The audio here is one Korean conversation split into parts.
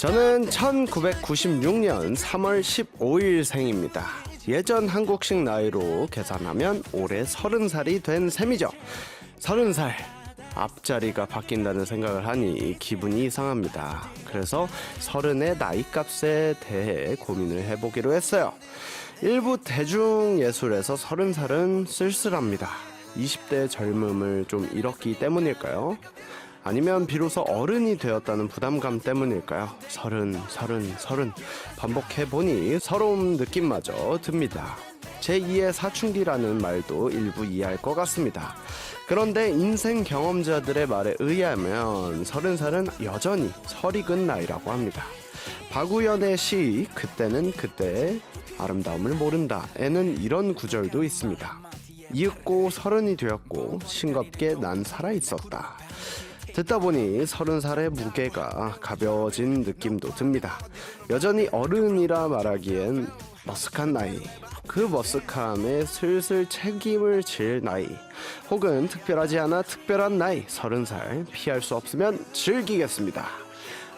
저는 1996년 3월 15일 생입니다. 예전 한국식 나이로 계산하면 올해 30살이 된 셈이죠. 30살. 앞자리가 바뀐다는 생각을 하니 기분이 이상합니다. 그래서 30의 나이값에 대해 고민을 해보기로 했어요. 일부 대중예술에서 30살은 쓸쓸합니다. 20대의 젊음을 좀 잃었기 때문일까요? 아니면 비로소 어른이 되었다는 부담감 때문일까요? 30 반복해보니 서러운 느낌마저 듭니다. 제2의 사춘기라는 말도 일부 이해할 것 같습니다. 그런데 인생 경험자들의 말에 의하면 30살은 여전히 설익은 나이라고 합니다. 박우연의 시 그때는 그때의 아름다움을 모른다에는 이런 구절도 있습니다. 이윽고 30이 되었고 싱겁게 난 살아있었다. 듣다 보니 30살의 무게가 가벼워진 느낌도 듭니다. 여전히 어른이라 말하기엔 머쓱한 나이, 그 머쓱함에 슬슬 책임을 질 나이, 혹은 특별하지 않아 특별한 나이, 30살 피할 수 없으면 즐기겠습니다.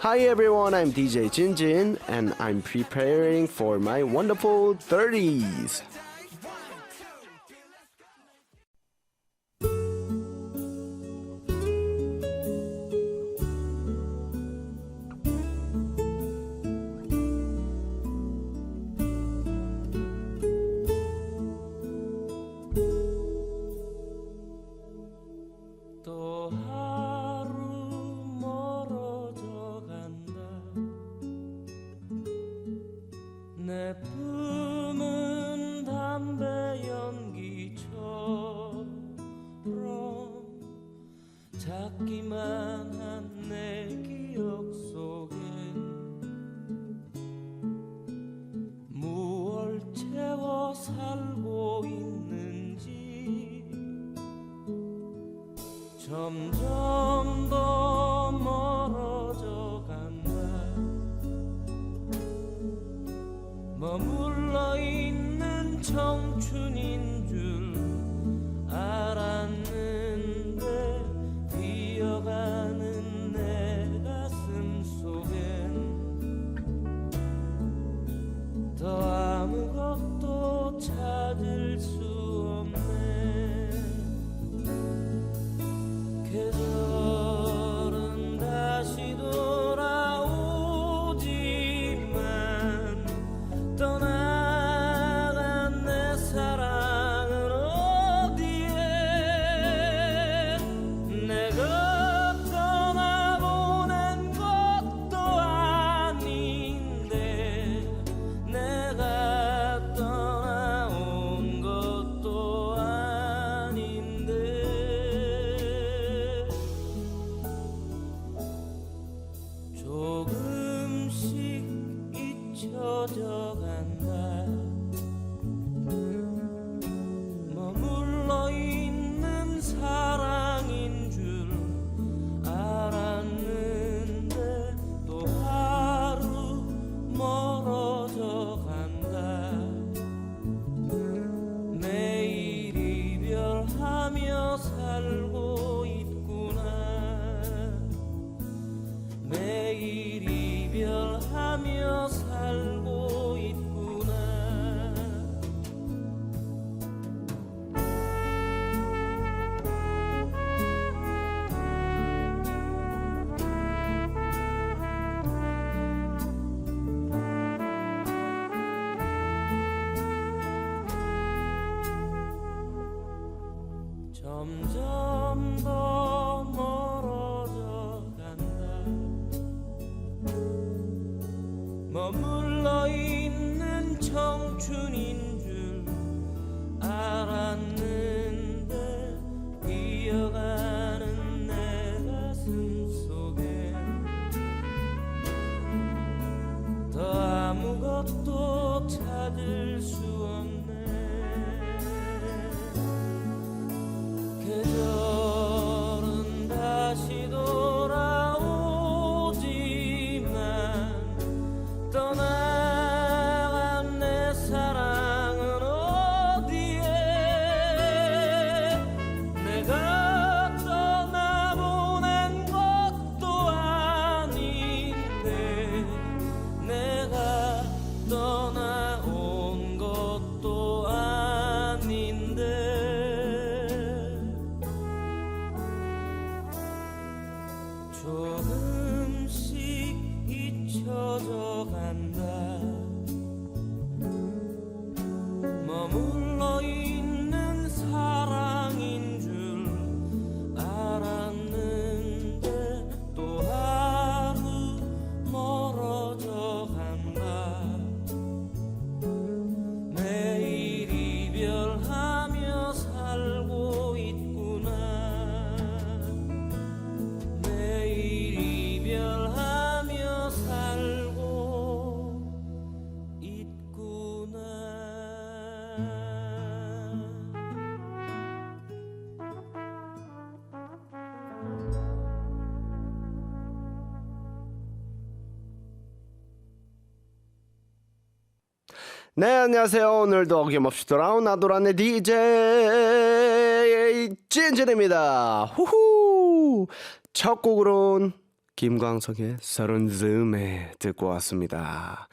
Hi everyone, I'm DJ Jinjin and I'm preparing for my wonderful 30s. 또 하루 멀어져 간다. 내 품은 담배 연기처럼 작기만 한 내 기억 속에 무얼 채워 살고 있는지 점점 더 멀어져 간다. 머물러 있는 청춘인 줄 알았는데 뛰어가는 내 가슴 속엔 더 아무것도 찾을 수 없네. 계절은 다시 돌아오지만 떠나간 내 사랑은 어디에. 내가 떠나보낸 것도 아닌데 내가 떠나온 것도 아닌데 조금씩 잊혀져 간다. 머물러 있는 사랑인 줄 알았는데 또 하루 멀어져 간다. 매일 이별하며 살고 있구나. 매일 이별하며 살고 있구나. 점점 더 멀어져 간다. 머물러 있는 청춘인 줄 알았는데 뛰어가는 내 가슴 속에 더 아무것도 찾을 수 없네. 계절은 다시 돌아오지만 떠나간 내 사랑은 어디에. 조금씩 잊혀져 간다. 머물러 있는 사랑인 줄 알았는데 또 하루 멀어져 간다. 매일 이별하며 살고 있구나. 매일 이별하며 살고 있구나. 네, 안녕하세요. 오늘도 어김없이 돌아온 아도란의 DJ 찐진입니다. 후후. 첫 곡으론 김광석의 서른 즈음에 듣고 왔습니다.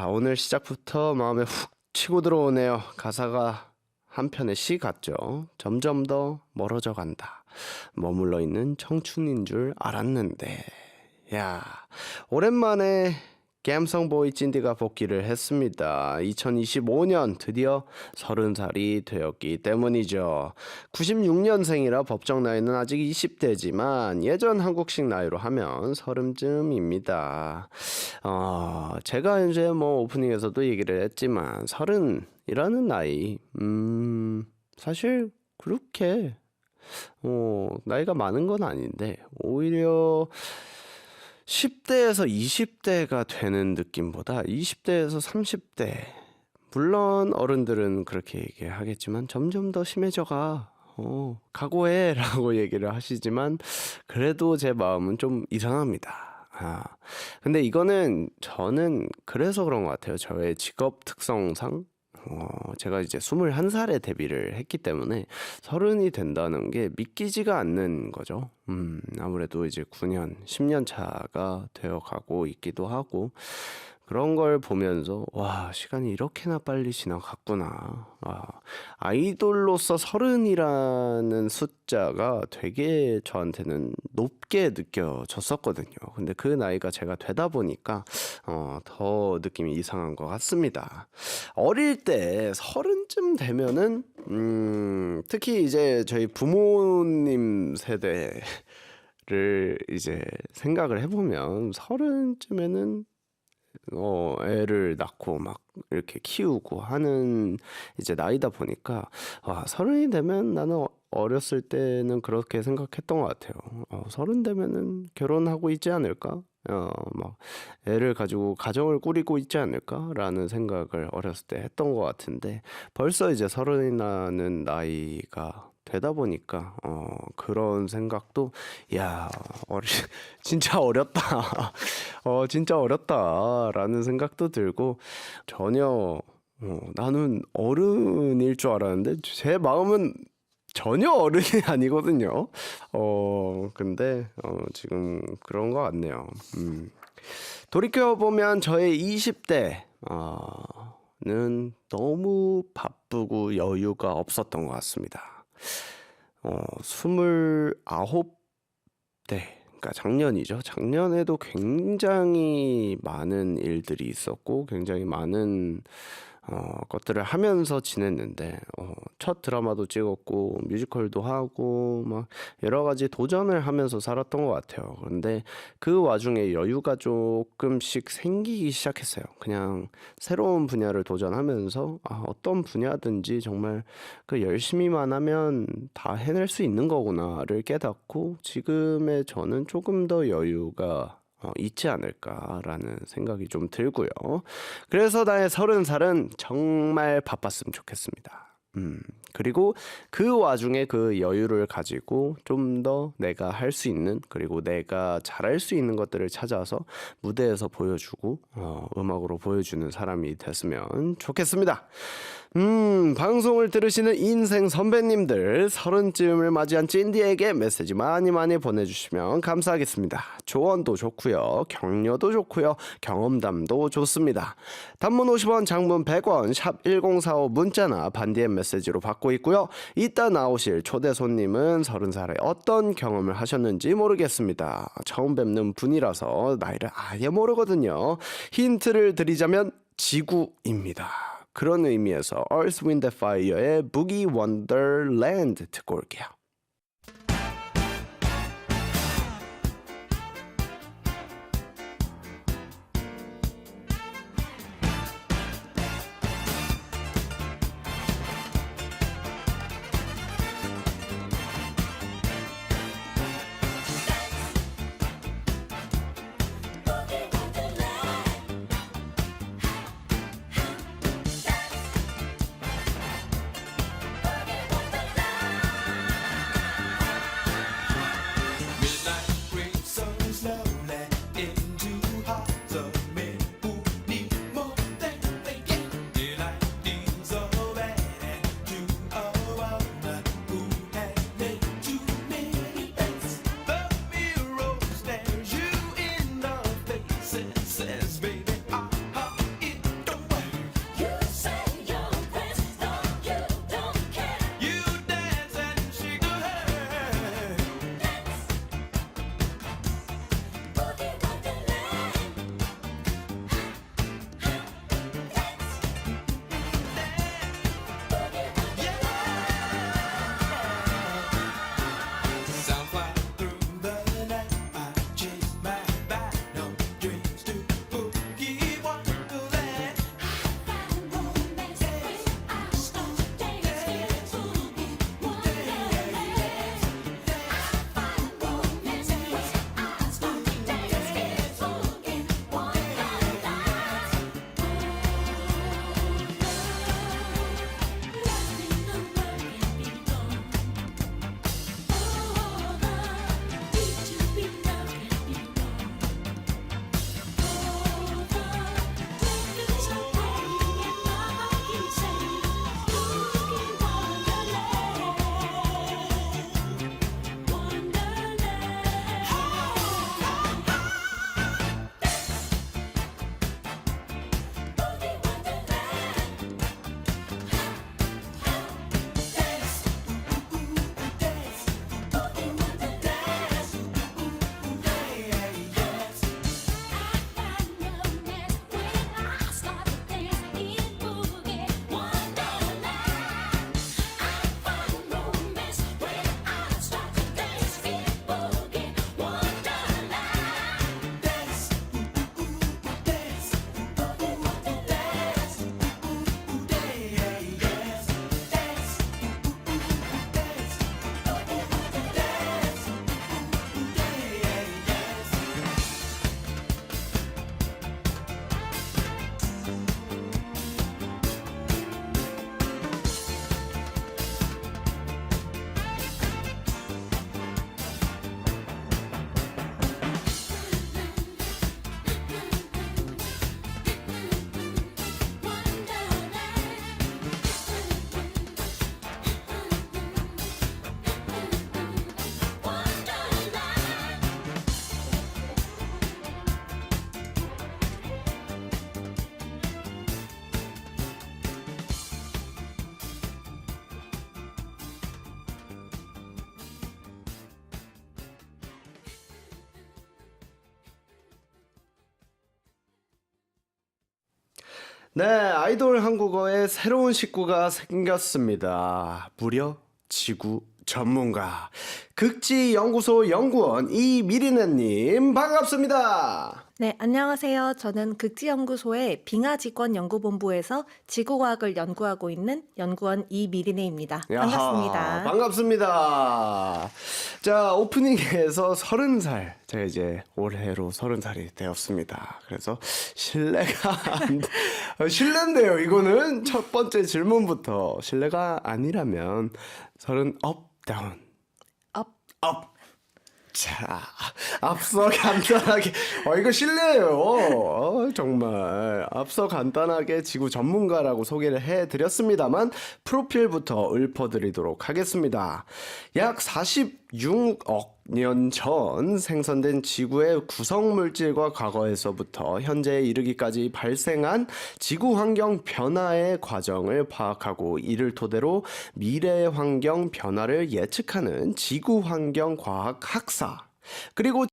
오늘 시작부터 마음에 훅 치고 들어오네요. 가사가 한편의 시 같죠. 점점 더 멀어져 간다. 머물러 있는 청춘인 줄 알았는데. 야, 오랜만에 갬성보이 찐디가 복귀를 했습니다. 2025년 드디어 30살이 되었기 때문이죠. 96년생이라 법정 나이는 아직 20대지만 예전 한국식 나이로 하면 30쯤입니다. 제가 이제 오프닝에서도 얘기를 했지만 30이라는 나이 사실 그렇게 나이가 많은 건 아닌데 오히려 10대에서 20대가 되는 느낌보다 20대에서 30대, 물론 어른들은 그렇게 얘기하겠지만 점점 더 심해져가. 각오해 라고 얘기를 하시지만 그래도 제 마음은 좀 이상합니다. 근데 이거는 저는 그래서 그런 것 같아요. 저의 직업 특성상 제가 이제 21살에 데뷔를 했기 때문에 30이 된다는 게 믿기지가 않는 거죠. 아무래도 이제 9년, 10년 차가 되어 가고 있기도 하고 그런 걸 보면서 와, 시간이 이렇게나 빨리 지나갔구나. 아이돌로서 30이라는 숫자가 되게 저한테는 높게 느껴졌었거든요. 근데 그 나이가 제가 되다 보니까 더 느낌이 이상한 것 같습니다. 어릴 때 30쯤 되면은 특히 이제 저희 부모님 세대를 이제 생각을 해보면 30쯤에는 애를 낳고 막 이렇게 키우고 하는 이제 나이다 보니까 30이 되면 나는 어렸을 때는 그렇게 생각했던 것 같아요. 30 되면은 결혼하고 있지 않을까? 막 애를 가지고 가정을 꾸리고 있지 않을까라는 생각을 어렸을 때 했던 것 같은데 벌써 이제 30이 나는 나이가 되다 보니까 그런 생각도 진짜 어렸다. 진짜 어렸다라는 생각도 들고 전혀 나는 어른일 줄 알았는데 제 마음은 전혀 어른이 아니거든요. 근데 지금 그런 것 같네요. 돌이켜보면 저의 20대는 너무 바쁘고 여유가 없었던 것 같습니다. 29대, 그러니까 작년이죠. 작년에도 굉장히 많은 일들이 있었고 굉장히 많은 것들을 하면서 지냈는데 첫 드라마도 찍었고 뮤지컬도 하고 막 여러 가지 도전을 하면서 살았던 것 같아요. 그런데 그 와중에 여유가 조금씩 생기기 시작했어요. 그냥 새로운 분야를 도전하면서 어떤 분야든지 정말 그 열심히만 하면 다 해낼 수 있는 거구나를 깨닫고 지금의 저는 조금 더 여유가 있지 않을까라는 생각이 좀 들고요. 그래서 나의 30살은 정말 바빴으면 좋겠습니다. 그리고 그 와중에 그 여유를 가지고 좀 더 내가 할 수 있는 그리고 내가 잘할 수 있는 것들을 찾아서 무대에서 보여주고 음악으로 보여주는 사람이 됐으면 좋겠습니다. 방송을 들으시는 인생 선배님들 30쯤을 맞이한 찐디에게 메시지 많이 보내주시면 감사하겠습니다. 조언도 좋고요, 격려도 좋고요, 경험담도 좋습니다. 단문 50원, 장문 100원, 샵 1045 문자나 반디의 메시지로 받고 있고요. 이따 나오실 초대 손님은 30살에 어떤 경험을 하셨는지 모르겠습니다. 처음 뵙는 분이라서 나이를 아예 모르거든요. 힌트를 드리자면 지구입니다. 그런 의미에서 Earth, Wind and Fire의 Boogie Wonderland 듣고 올게요. 네, 아이돌 한국어의 새로운 식구가 생겼습니다. 무려 지구 전문가. 극지연구소 연구원 이미리네님 반갑습니다. 네, 안녕하세요. 저는 극지연구소의 빙하직원연구본부에서 지구과학을 연구하고 있는 연구원 이미리네입니다. 반갑습니다. 야하, 반갑습니다. 자, 오프닝에서 30살, 제가 이제 올해로 30살이 되었습니다. 그래서 실례인데요. 이거는 첫 번째 질문부터 실례가 아니라면 30 업, 다운. 업. 업. 자, 앞서 간단하게, 이거 실례예요. 정말. 앞서 간단하게 지구 전문가라고 소개를 해드렸습니다만, 프로필부터 읊어드리도록 하겠습니다. 약 46억 년 전 생성된 지구의 구성 물질과 과거에서부터 현재에 이르기까지 발생한 지구 환경 변화의 과정을 파악하고 이를 토대로 미래 환경 변화를 예측하는 지구 환경 과학 학사. 그리고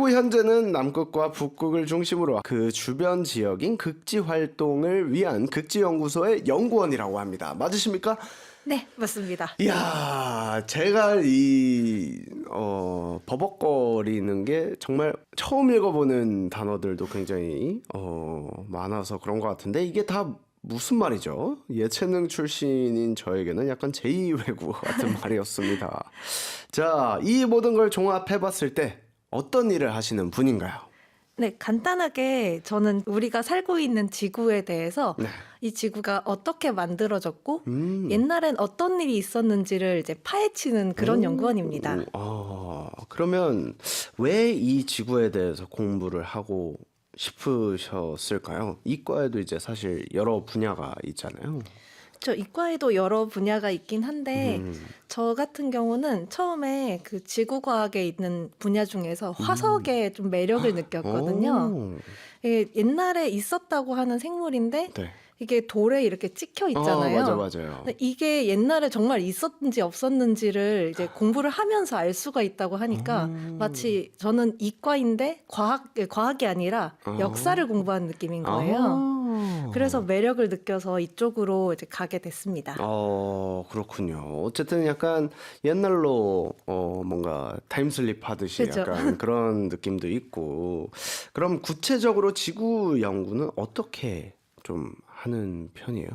현재는 남극과 북극을 중심으로 그 주변 지역인 극지 활동을 위한 극지연구소의 연구원이라고 합니다. 맞으십니까? 네, 맞습니다. 이야, 제가 버벅거리는 게 정말 처음 읽어보는 단어들도 굉장히, 많아서 그런 것 같은데, 이게 다 무슨 말이죠? 예체능 출신인 저에게는 약간 제2외국어 같은 말이었습니다. 자, 이 모든 걸 종합해봤을 때 어떤 일을 하시는 분인가요? 네, 간단하게 저는 우리가 살고 있는 지구에 대해서 네. 이 지구가 어떻게 만들어졌고 옛날엔 어떤 일이 있었는지를 이제 파헤치는 그런 연구원입니다. 그러면 왜 이 지구에 대해서 공부를 하고 싶으셨을까요? 이과에도 이제 사실 여러 분야가 있잖아요. 저 이과에도 여러 분야가 있긴 한데 저 같은 경우는 처음에 그 지구과학에 있는 분야 중에서 화석에 좀 매력을 느꼈거든요. 오, 이게 옛날에 있었다고 하는 생물인데 네. 이게 돌에 이렇게 찍혀 있잖아요. 맞아요. 근데 이게 옛날에 정말 있었는지 없었는지를 이제 공부를 하면서 알 수가 있다고 하니까 마치 저는 이과인데 과학이 아니라 역사를 공부하는 느낌인 거예요. 그래서 매력을 느껴서 이쪽으로 이제 가게 됐습니다. 그렇군요. 어쨌든 약간 옛날로 뭔가 타임슬립 하듯이 그죠. 약간 그런 느낌도 있고. 그럼 구체적으로 지구 연구는 어떻게 좀 하는 편이에요?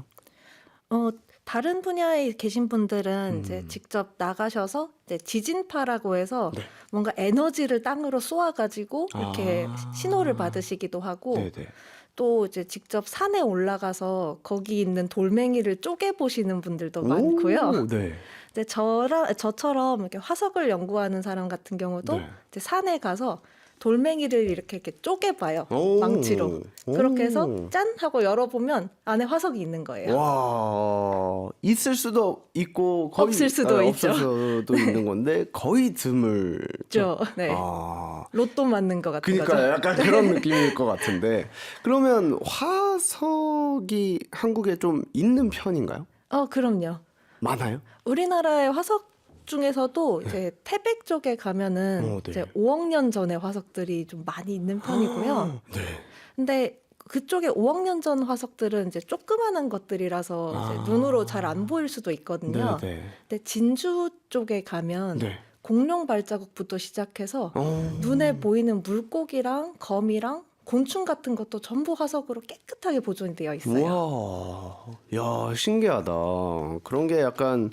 다른 분야에 계신 분들은 이제 직접 나가셔서 이제 지진파라고 해서 네. 뭔가 에너지를 땅으로 쏘아가지고 이렇게 신호를 받으시기도 하고 네네. 또 이제 직접 산에 올라가서 거기 있는 돌멩이를 쪼개보시는 분들도 많고요. 네. 근데 저처럼 이렇게 화석을 연구하는 사람 같은 경우도 네. 이제 산에 가서 돌멩이를 이렇게 쪼개봐요. 오. 망치로. 오. 그렇게 해서 짠 하고 열어보면 안에 화석이 있는 거예요. 와, 있을 수도 있고 거의 없을 수도 있죠. 없을 수도 있는 건데 거의 드물죠. 그렇죠. 네. 로또 맞는 것 같은 그러니까 거죠. 약간 그런 느낌일 것 같은데 그러면 화석이 한국에 좀 있는 편인가요? 그럼요. 많아요? 우리나라의 화석 중에서도 이제 태백 쪽에 가면은 네. 이제 5억 년 전의 화석들이 좀 많이 있는 편이고요. 네. 근데 그쪽에 5억 년 전 화석들은 이제 조그마한 것들이라서 이제 눈으로 잘 안 보일 수도 있거든요. 네. 근데 진주 쪽에 가면 네. 공룡 발자국부터 시작해서 눈에 보이는 물고기랑 거미랑 곤충 같은 것도 전부 화석으로 깨끗하게 보존이 되어 있어요. 우와, 야, 신기하다. 그런 게 약간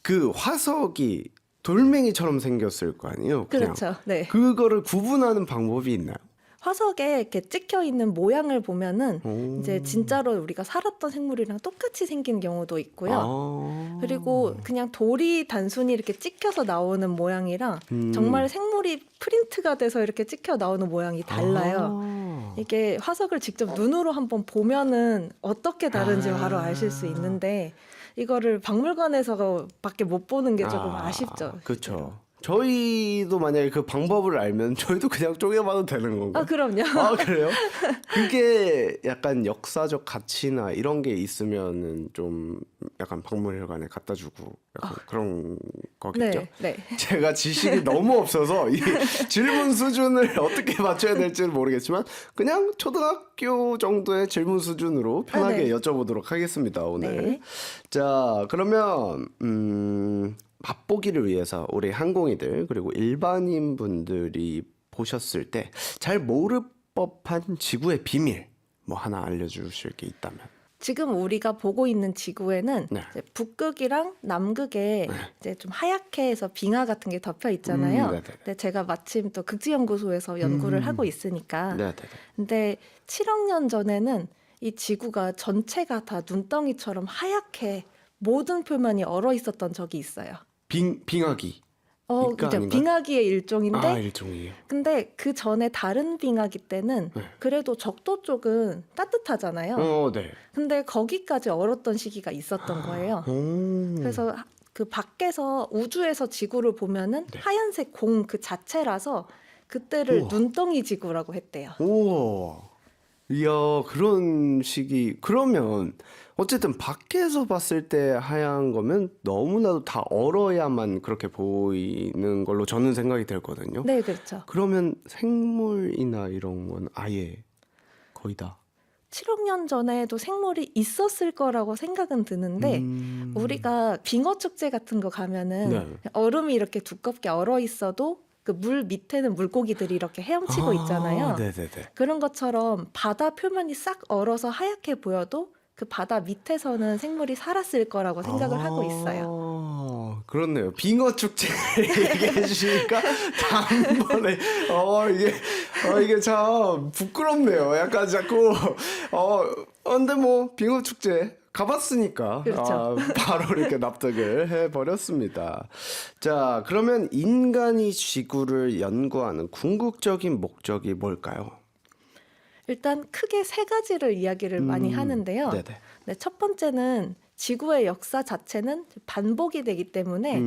그 화석이 돌멩이처럼 생겼을 거 아니에요? 그냥. 그렇죠. 네. 그거를 구분하는 방법이 있나요? 화석에 이렇게 찍혀 있는 모양을 보면은 오. 이제 진짜로 우리가 살았던 생물이랑 똑같이 생긴 경우도 있고요. 그리고 그냥 돌이 단순히 이렇게 찍혀서 나오는 모양이랑 정말 생물이 프린트가 돼서 이렇게 찍혀 나오는 모양이 달라요. 이게 화석을 직접 눈으로 한번 보면은 어떻게 다른지 바로 아실 수 있는데 이거를 박물관에서 밖에 못 보는 게 조금 아쉽죠. 그렇죠. 저희도 만약에 그 방법을 알면 저희도 그냥 쪼개봐도 되는 건가요? 그럼요. 그래요? 그게 약간 역사적 가치나 이런 게 있으면은 좀 약간 박물관에 갖다 주고 약간 그런 거겠죠? 네. 제가 지식이 너무 없어서 이 질문 수준을 어떻게 맞춰야 될지는 모르겠지만 그냥 초등학교 정도의 질문 수준으로 편하게 네. 여쭤보도록 하겠습니다, 오늘. 네. 자, 그러면 맛보기를 위해서 우리 항공이들 그리고 일반인 분들이 보셨을 때 잘 모를 법한 지구의 비밀 뭐 하나 알려주실 게 있다면? 지금 우리가 보고 있는 지구에는 네. 이제 북극이랑 남극에 이제 좀 하얗게 해서 빙하 같은 게 덮여 있잖아요. 네네. 근데 제가 마침 또 극지연구소에서 연구를 하고 있으니까. 네네. 근데 7억 년 전에는 이 지구가 전체가 다 눈덩이처럼 하얗게 모든 표면이 얼어 있었던 적이 있어요. 빙하기. 이가 이제 아닌가요? 빙하기의 일종인데, 아, 일종이에요. 근데 그 전에 다른 빙하기 때는 네. 그래도 적도 쪽은 따뜻하잖아요. 네. 근데 거기까지 얼었던 시기가 있었던 거예요. 그래서 그 밖에서 우주에서 지구를 보면은 네. 하얀색 공 그 자체라서 그때를 우와. 눈덩이 지구라고 했대요. 우와. 이야, 그런 식이 그러면 어쨌든 밖에서 봤을 때 하얀 거면 너무나도 다 얼어야만 그렇게 보이는 걸로 저는 생각이 들거든요. 네, 그렇죠. 그러면 생물이나 이런 건 아예 거의 다 7억 년 전에도 생물이 있었을 거라고 생각은 드는데 우리가 빙어 축제 같은 거 가면은 네. 얼음이 이렇게 두껍게 얼어 있어도 그 물 밑에는 물고기들이 이렇게 헤엄치고 있잖아요. 네네네. 그런 것처럼 바다 표면이 싹 얼어서 하얗게 보여도 그 바다 밑에서는 생물이 살았을 거라고 생각을 하고 있어요. 그렇네요. 빙어 축제 얘기해 주시니까 단번에 이게 참 부끄럽네요. 약간 자꾸 근데 뭐 빙어 축제 가봤으니까 그렇죠. 바로 이렇게 납득을 해버렸습니다. 자, 그러면 인간이 지구를 연구하는 궁극적인 목적이 뭘까요? 일단 크게 세 가지를 이야기를 많이 하는데요. 네네. 네, 첫 번째는 지구의 역사 자체는 반복이 되기 때문에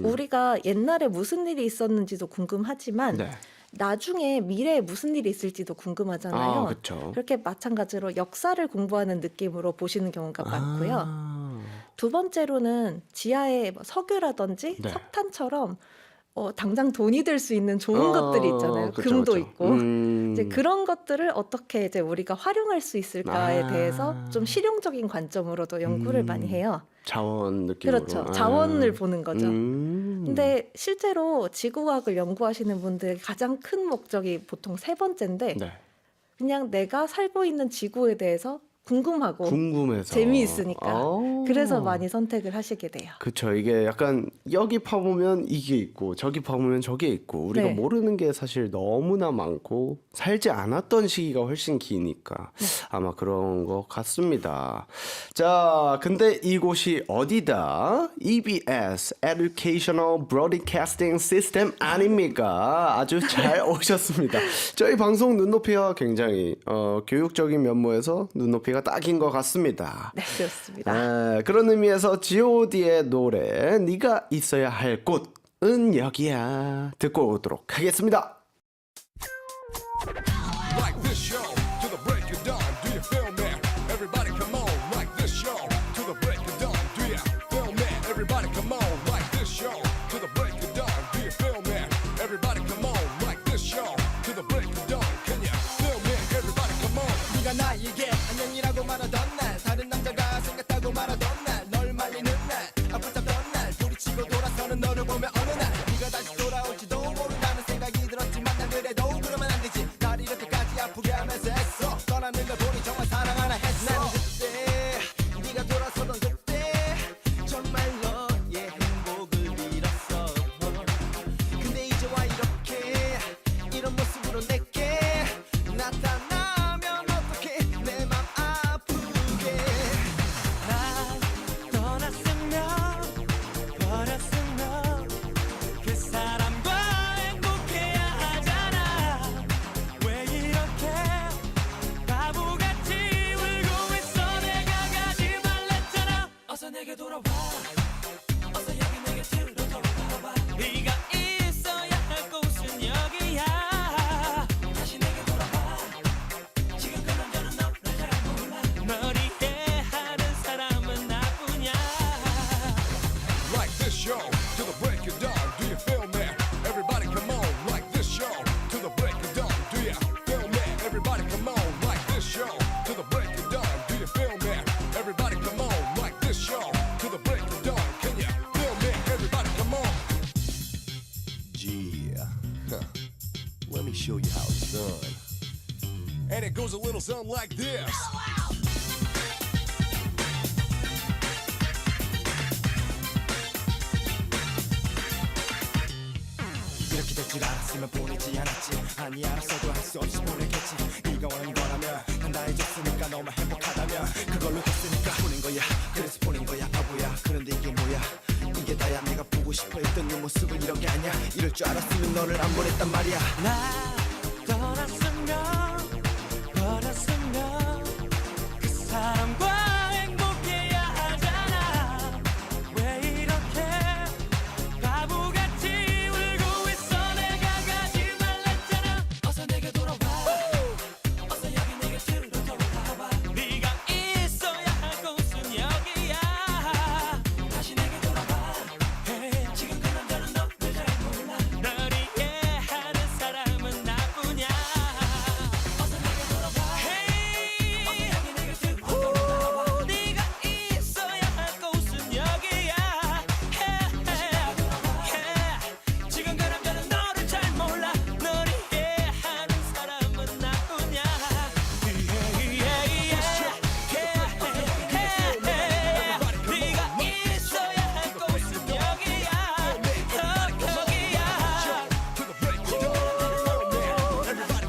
우리가 옛날에 무슨 일이 있었는지도 궁금하지만 네. 나중에 미래에 무슨 일이 있을지도 궁금하잖아요. 그렇죠. 그렇게 마찬가지로 역사를 공부하는 느낌으로 보시는 경우가 많고요. 두 번째로는 지하에 뭐 석유라든지 네. 석탄처럼 당장 돈이 될 수 있는 좋은 것들이 있잖아요. 그쵸, 금도 그쵸. 있고. 이제 그런 것들을 어떻게 이제 우리가 활용할 수 있을까에 대해서 좀 실용적인 관점으로도 연구를 많이 해요. 자원 느낌으로. 그렇죠. 자원을 보는 거죠. 음. 근데 실제로 지구과학을 연구하시는 분들의 가장 큰 목적이 보통 세 번째인데 네. 그냥 내가 살고 있는 지구에 대해서 궁금하고 궁금해서 재미있으니까. 그래서 많이 선택을 하시게 돼요. 그쵸. 이게 약간 여기 파보면 이게 있고 저기 파보면 저게 있고 우리가 네. 모르는 게 사실 너무나 많고 살지 않았던 시기가 훨씬 기니까 아마 그런 것 같습니다. 자, 근데 이곳이 어디다? EBS Educational Broadcasting System 아닙니까? 아주 잘 오셨습니다. 저희 방송 눈높이와 굉장히 교육적인 면모에서 눈높이가 딱인 것 같습니다. 네, 그렇습니다. 그런 의미에서 G.O.D의 노래 네가 있어야 할 곳은 여기야 듣고 오도록 하겠습니다. Like this show to the break of dawn. Do you feel me? Everybody come on. Like this show to the break of dawn. Do you feel me? Everybody come on. Like this show to the break of dawn. Do you feel me? Everybody come on. Like this show to the break of dawn. Can you feel me? Everybody come on. 네가 나에게 안녕이라고 말하던 날 다른 남자가 생겼다고 말하던 날널 말리는 날 아프다던 날 부딪히고 돌아서는 너를 보며 어느 날 네가 다시 돌아올지도 모른다는 생각이 들었지만 난 그래도 그러면 안 되지 날 이렇게까지 아프게 하면서 했어 떠나는 걸 보니 정말 사랑하나 했어 나는 그때 네가 돌아서던 그때 정말 너의 행복을 잃었어 근데 이제 와 이렇게 이런 모습으로 내게 나타나면 어떡해 내 맘 아프게 날 떠났으면 버렸으면 그 사람과 행복해야 하잖아 왜 이렇게 바보 goes a little something like this. 이렇게 될 줄 알았으면 보내지 않았지. 아니 알았어도 할 수 없이 보내겠지. 네가 원하는 거라면 난 다 해줬으니까 너만 행복하다면 그걸로 됐으니까 보낸 거야. 그래서 보낸 거야 바보야. 그런데 이게 뭐야? 이게 다야. 내가 보고 싶어 했던 네 모습은 이런 게 아니야. 이럴 줄 알았으면 너를 안 보냈단 말이야. 나 떠났으면 버렸으면 그 사람과 행복해야 하잖아. 왜 이렇게 바보같이 울고 있어. 내가 가지 말랬잖아. 어서 내게 돌아와. 어서 여기 내 곁으로 돌아와. 네가 있어야 할 곳은 여기야. 다시 내게 돌아와. Hey, 지금 그 남자는 너를 잘 몰라. 널 이해하는 사람은 나뿐이야. 어서 내게 돌아와. Hey, 어서 여기 내 곁으로 돌아와. 네가 있어야 할 곳은 여기야. 지금 그 남자는 너를 잘 몰라. 널 이해하는 사람은 나뿐이야. 네가 있어야 할 곳은 여기야.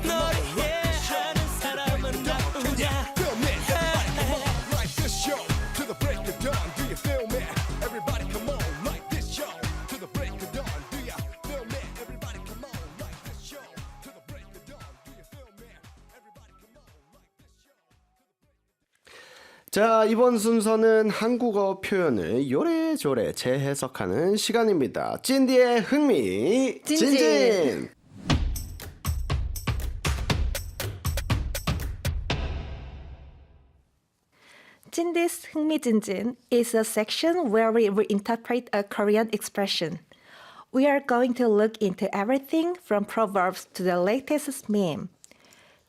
널 이해하는 사람은 나뿐이야. Feel me? Everybody come on, like this show to the break of dawn. Do you feel me? Everybody come on, like this show to the break of dawn. Do you feel me? Everybody come on, like this show to the break of dawn. Do you feel me? Everybody come on, like this show. 자, 이번 순서는 한국어 표현을 요래조래 재해석하는 시간입니다. 찐디의 흥미 진진. 찐디's 흥미진진 is a section where we reinterpret a Korean expression. We are going to look into everything from proverbs to the latest meme.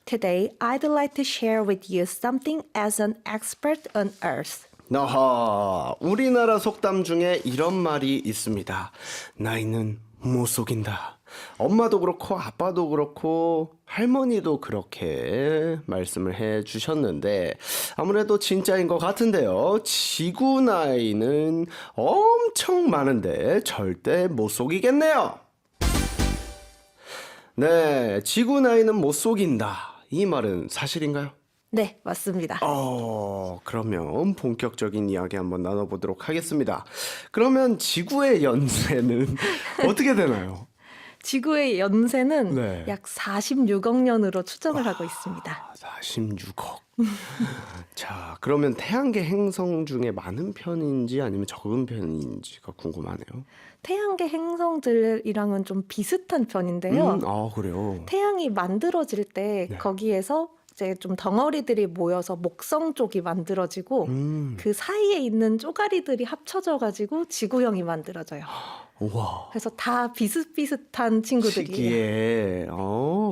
Today, I'd like to share with you something as an expert on earth. 너허, 우리나라 속담 중에 이런 말이 있습니다. 나이는 못 속인다. 엄마도 그렇고 아빠도 그렇고 할머니도 그렇게 말씀을 해 주셨는데 아무래도 진짜인 것 같은데요. 지구 나이는 엄청 많은데 절대 못 속이겠네요. 네, 지구 나이는 못 속인다. 이 말은 사실인가요? 네, 맞습니다. 그러면 본격적인 이야기 한번 나눠보도록 하겠습니다. 그러면 지구의 연세는 어떻게 되나요? 지구의 연세는 네. 약 46억 년으로 추정을 하고 있습니다. 46억. 자, 그러면 태양계 행성 중에 많은 편인지 아니면 적은 편인지가 궁금하네요. 태양계 행성들이랑은 좀 비슷한 편인데요. 그래요. 태양이 만들어질 때 네. 거기에서 이제 좀 덩어리들이 모여서 목성 쪽이 만들어지고 그 사이에 있는 쪼가리들이 합쳐져 가지고 지구형이 만들어져요. 우와. 그래서 다 비슷비슷한 친구들이에요. 시기에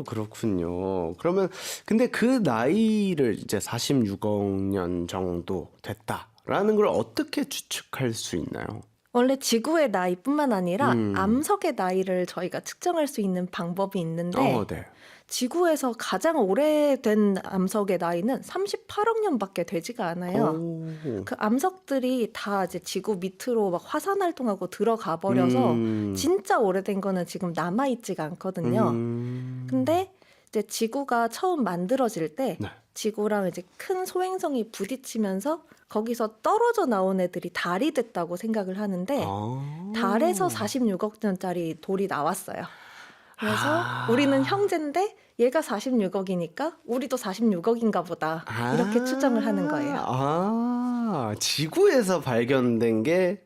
그렇군요. 그러면 근데 그 나이를 이제 46억 년 정도 됐다라는 걸 어떻게 추측할 수 있나요? 원래 지구의 나이뿐만 아니라 암석의 나이를 저희가 측정할 수 있는 방법이 있는데 네. 지구에서 가장 오래된 암석의 나이는 38억 년밖에 되지가 않아요. 그 암석들이 다 이제 지구 밑으로 막 화산 활동하고 들어가 버려서 진짜 오래된 거는 지금 남아 있지가 않거든요. 근데 이제 지구가 처음 만들어질 때 네. 지구랑 이제 큰 소행성이 부딪히면서 거기서 떨어져 나온 애들이 달이 됐다고 생각을 하는데 달에서 46억 년짜리 돌이 나왔어요. 그래서 우리는 형제인데 얘가 46억이니까 우리도 46억인가 보다 이렇게 추정을 하는 거예요. 지구에서 발견된 게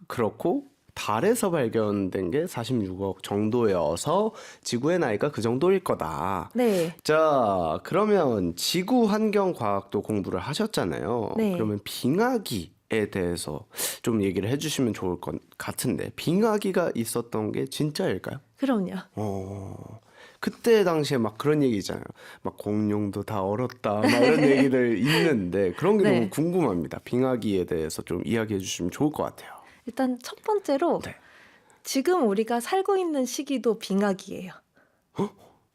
그렇고 달에서 발견된 게 46억 정도여서 지구의 나이가 그 정도일 거다. 네. 자, 그러면 지구 환경 과학도 공부를 하셨잖아요. 네. 그러면 빙하기에 대해서 좀 얘기를 해주시면 좋을 것 같은데 빙하기가 있었던 게 진짜일까요? 그럼요. 그때 당시에 막 그런 얘기 있잖아요. 막 공룡도 다 얼었다. 막 이런 얘기들 있는데 그런 게 네. 너무 궁금합니다. 빙하기에 대해서 좀 이야기해 주시면 좋을 것 같아요. 일단 첫 번째로 네. 지금 우리가 살고 있는 시기도 빙하기예요.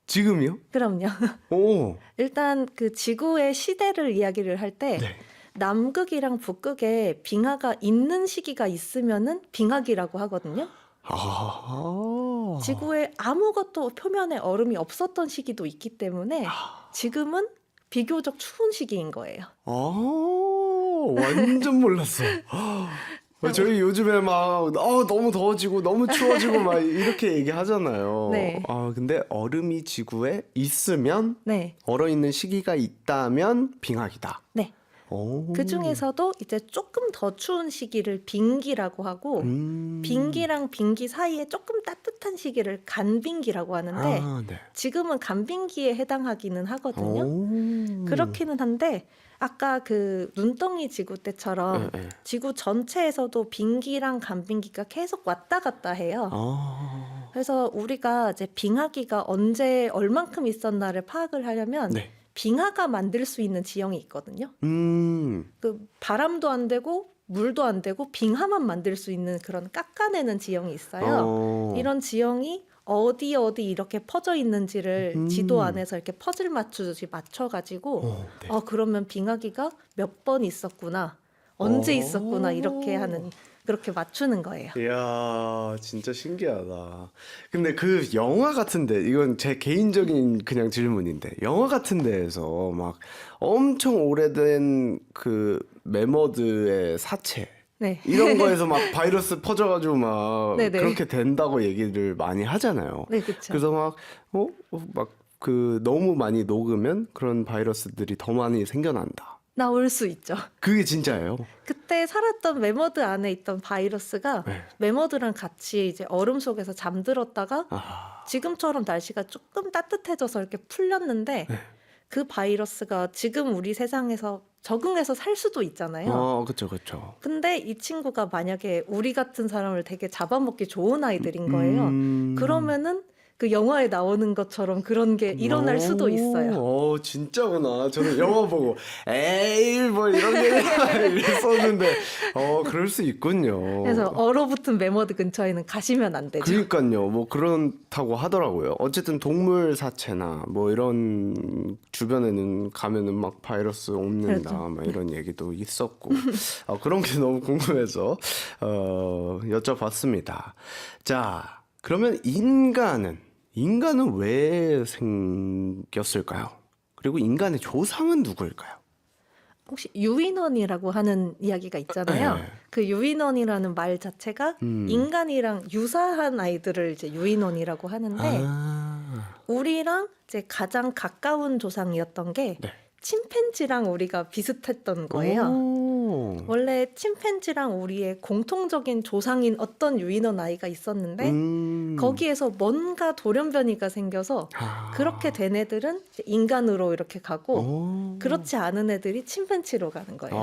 지금이요? 그럼요. 오. 일단 그 지구의 시대를 이야기를 할 때 네. 남극이랑 북극에 빙하가 있는 시기가 있으면은 빙하기라고 하거든요. 아. 지구에 아무것도 표면에 얼음이 없었던 시기도 있기 때문에 지금은 비교적 추운 시기인 거예요. 완전 몰랐어. 저희 요즘에 막 너무 더워지고 너무 추워지고 막 이렇게 얘기하잖아요. 네. 근데 얼음이 지구에 있으면 네, 얼어 있는 시기가 있다면 빙하기다. 네. 오. 그 중에서도 이제 조금 더 추운 시기를 빙기라고 하고 빙기랑 빙기 사이에 조금 따뜻한 시기를 간빙기라고 하는데 네. 지금은 간빙기에 해당하기는 하거든요. 오. 그렇기는 한데 아까 그 눈덩이 지구 때처럼 네, 네. 지구 전체에서도 빙기랑 간빙기가 계속 왔다 갔다 해요. 그래서 우리가 이제 빙하기가 언제 얼만큼 있었나를 파악을 하려면 네. 빙하가 만들 수 있는 지형이 있거든요. 그 바람도 안 되고 물도 안 되고 빙하만 만들 수 있는 그런 깎아내는 지형이 있어요. 이런 지형이 어디 이렇게 퍼져 있는지를 지도 안에서 이렇게 퍼즐 맞추듯이 맞춰가지고 네. 그러면 빙하기가 몇 번 있었구나, 언제 오. 있었구나 이렇게 하는 그렇게 맞추는 거예요. 이야, 진짜 신기하다. 근데 그 영화 같은데, 이건 제 개인적인 그냥 질문인데, 영화 같은 데에서 막 엄청 오래된 그 매머드의 사체, 네. 이런 거에서 막 바이러스 퍼져가지고 막 네네. 그렇게 된다고 얘기를 많이 하잖아요. 네, 그렇죠. 그래서 막 그 너무 많이 녹으면 그런 바이러스들이 더 많이 생겨난다. 나올 수 있죠. 그게 진짜예요? 그때 살았던 매머드 안에 있던 바이러스가 네. 매머드랑 같이 이제 얼음 속에서 잠들었다가 지금처럼 날씨가 조금 따뜻해져서 이렇게 풀렸는데 그 바이러스가 지금 우리 세상에서 적응해서 살 수도 있잖아요. 그쵸, 그쵸. 근데 이 친구가 만약에 우리 같은 사람을 되게 잡아먹기 좋은 아이들인 거예요. 그러면은 그 영화에 나오는 것처럼 그런 게 일어날 수도 있어요. 진짜구나. 저는 영화 보고 에이 뭐 이런 게 이랬었는데 그럴 수 있군요. 그래서 얼어붙은 매머드 근처에는 가시면 안 되죠. 그러니까요. 뭐 그렇다고 하더라고요. 어쨌든 동물 사체나 뭐 이런 주변에는 가면은 막 바이러스 옮는다, 그렇죠. 막 이런 얘기도 있었고 그런 게 너무 궁금해서 여쭤봤습니다. 자, 그러면 인간은 왜 생겼을까요? 그리고 인간의 조상은 누구일까요? 혹시 유인원이라고 하는 이야기가 있잖아요. 네. 그 유인원이라는 말 자체가 인간이랑 유사한 아이들을 이제 유인원이라고 하는데 우리랑 이제 가장 가까운 조상이었던 게 네. 침팬지랑 우리가 비슷했던 거예요. 원래 침팬지랑 우리의 공통적인 조상인 어떤 유인원 아이가 있었는데 거기에서 뭔가 돌연변이가 생겨서 그렇게 된 애들은 이제 인간으로 이렇게 가고 그렇지 않은 애들이 침팬지로 가는 거예요.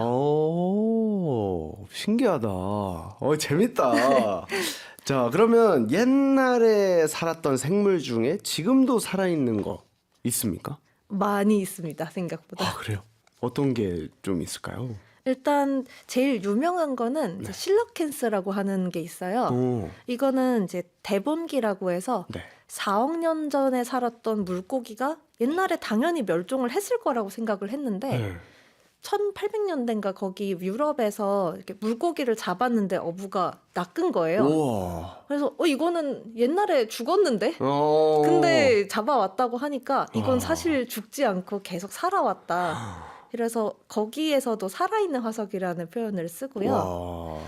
신기하다. 재밌다. 자, 그러면 옛날에 살았던 생물 중에 지금도 살아있는 거 있습니까? 많이 있습니다, 생각보다. 그래요? 어떤 게 좀 있을까요? 일단 제일 유명한 거는 이제 실러캔스라고 하는 게 있어요. 이거는 이제 대본기라고 해서 네. 4억 년 전에 살았던 물고기가 옛날에 당연히 멸종을 했을 거라고 생각을 했는데 1800년대인가 거기 유럽에서 이렇게 물고기를 잡았는데 어부가 낚은 거예요. 우와. 그래서 이거는 옛날에 죽었는데? 근데 잡아왔다고 하니까 이건 사실 죽지 않고 계속 살아왔다. 그래서 거기에서도 살아있는 화석이라는 표현을 쓰고요.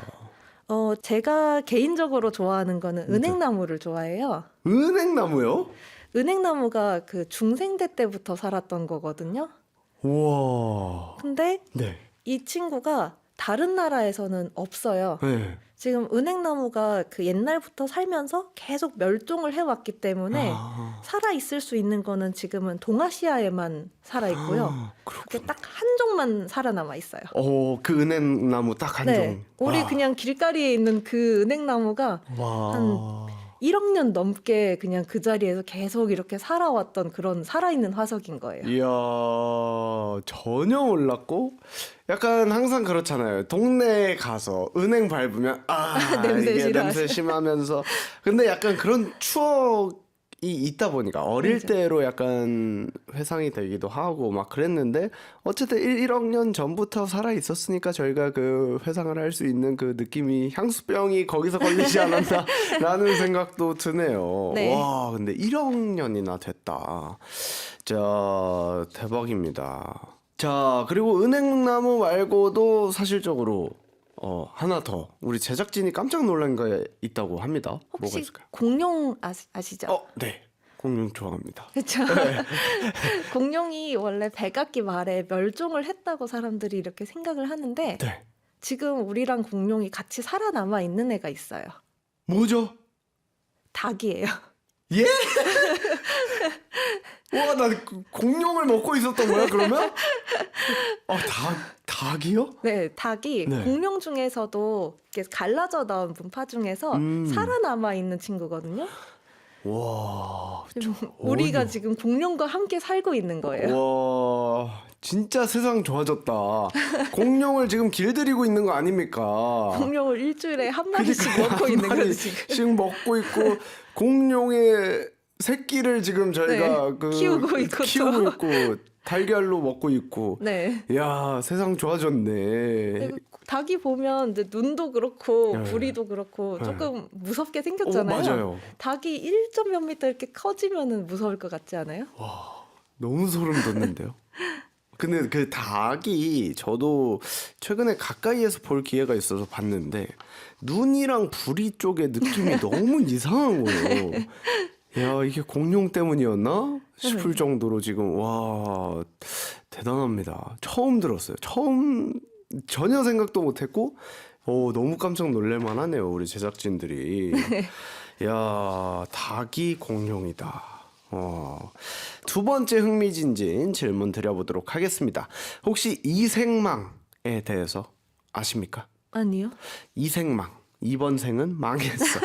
제가 개인적으로 좋아하는 거는 은행나무를 좋아해요. 은행나무요? 은행나무가 그 중생대 때부터 살았던 거거든요. 우와. 근데 네. 이 친구가 다른 나라에서는 없어요. 네. 지금 은행나무가 그 옛날부터 살면서 계속 멸종을 해왔기 때문에 살아있을 수 있는 거는 지금은 동아시아에만 살아있고요. 그게 딱 한 종만 살아남아 있어요. 그 은행나무 딱 한 네, 종. 우리 그냥 길가리에 있는 그 은행나무가 한 1억 년 넘게 그냥 그 자리에서 계속 이렇게 살아왔던 그런 살아있는 화석인 거예요. 이야, 전혀 몰랐고, 약간 항상 그렇잖아요. 동네에 가서 은행 밟으면, 냄새 이게 싫어하시- 냄새 심하면서. 근데 약간 그런 추억이 있다 보니까 어릴 맞아. 때로 약간 회상이 되기도 하고 막 그랬는데 어쨌든 1억 년 전부터 살아 있었으니까 저희가 그 회상을 할 수 있는 그 느낌이 향수병이 거기서 걸리지 않았나라는 생각도 드네요. 네. 와, 근데 1억 년이나 됐다. 자, 대박입니다. 자, 그리고 은행나무 말고도 사실적으로 하나 더 우리 제작진이 깜짝 놀란 게 있다고 합니다. 뭐가 혹시 있을까요? 공룡 아시죠? 네. 공룡 좋아합니다. 그렇죠. 공룡이 원래 백악기 말에 멸종을 했다고 사람들이 이렇게 생각을 하는데 네. 지금 우리랑 공룡이 같이 살아남아 있는 애가 있어요. 뭐죠? 닭이에요. 예? 와, 나 공룡을 먹고 있었던 거야, 그러면? 닭이요? 네, 닭이 네. 공룡 중에서도 이렇게 갈라져 나온 문파 중에서 살아남아 있는 친구거든요. 와, 우리가 전혀. 지금 공룡과 함께 살고 있는 거예요. 와, 진짜 세상 좋아졌다. 공룡을 지금 길들이고 있는 거 아닙니까? 공룡을 일주일에 한 마리씩 그러니까 먹고 있는 한 거죠, 마리씩 지금. 먹고 있고 공룡의 새끼를 지금 저희가 네, 키우고 있고 또. 달걀로 먹고 있고. 네. 야, 세상 좋아졌네. 네, 닭이 보면 이제 눈도 그렇고 네. 부리도 그렇고 네. 조금 무섭게 생겼잖아요. 맞아요. 닭이 1점 몇 미터 이렇게 커지면은 무서울 것 같지 않아요? 너무 소름 돋는데요. 근데 그 닭이 저도 최근에 가까이에서 볼 기회가 있어서 봤는데 눈이랑 부리 쪽의 느낌이 너무 이상한 거예요. 야, 이게 공룡 때문이었나 싶을 정도로 지금 와, 대단합니다. 처음 들었어요. 전혀 생각도 못했고 너무 깜짝 놀랄만 하네요. 우리 제작진들이. 야, 닭이 공룡이다. 두 번째 흥미진진 질문 드려보도록 하겠습니다. 혹시 이생망에 대해서 아십니까? 아니요. 이생망, 이번 생은 망했어.